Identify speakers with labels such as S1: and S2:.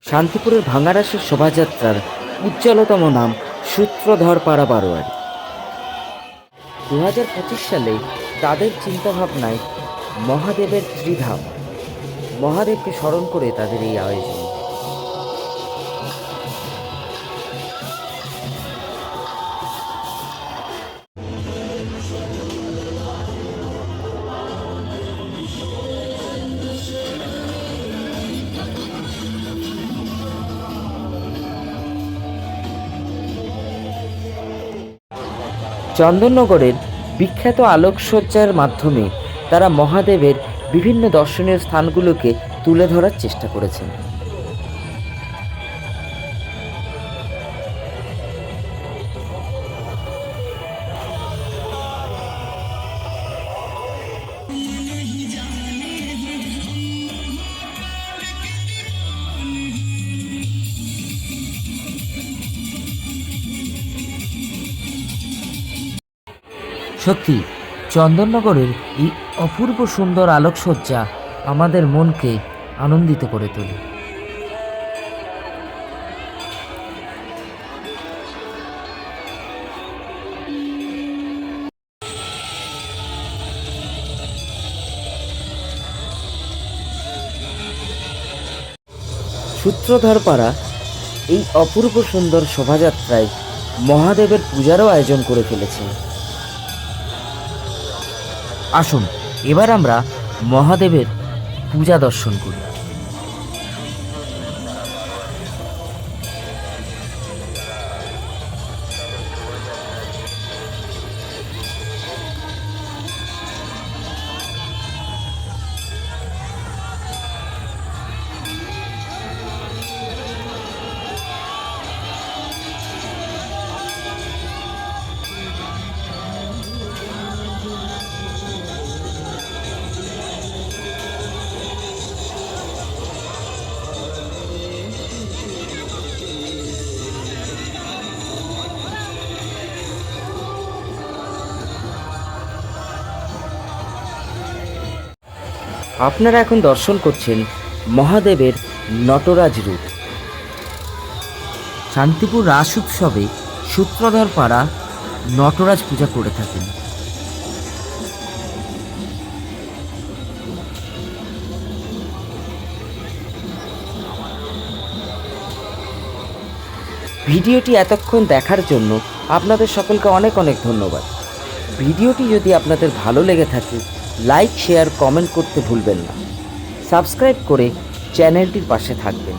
S1: শান্তিপুরের ভাঙারাসের শোভাযাত্রার উজ্জ্বলতম নাম সূত্রধরপাড়া বারোয়ারি। 2025 সালে তাদের চিন্তাভাবনায় মহাদেবের ত্রিধাম, মহাদেবকে স্মরণ করে তাদের এই আয়োজন। চন্দননগরের বিখ্যাত আলোকসজ্জার মাধ্যমে তারা মহাদেবের বিভিন্ন দর্শনীয় স্থানগুলোকে তুলে ধরার চেষ্টা করেছেন। সত্যি চন্দননগরের এই অপূর্ব সুন্দর আলোকসজ্জা আমাদের মনকে আনন্দিত করে তোলে। সূত্রধরপাড়া এই অপূর্ব সুন্দর শোভাযাত্রায় মহাদেবের পূজারও আয়োজন করে ফেলেছে। আসুন এবার আমরা মহাদেবের পূজা দর্শন করি। আপনারা এখন দর্শন করছেন মহাদেবের নটরাজ রূপ। শান্তিপুর রাস উৎসবে সূত্রধরপাড়া নটরাজ পূজা করে থাকেন। ভিডিওটি এতক্ষণ দেখার জন্য আপনাদের সকলকে অনেক অনেক ধন্যবাদ। ভিডিওটি যদি আপনাদের ভালো লেগে থাকে লাইক, শেয়ার, কমেন্ট করতে ভুলবেন না। সাবস্ক্রাইব করে চ্যানেলটির পাশে থাকবেন।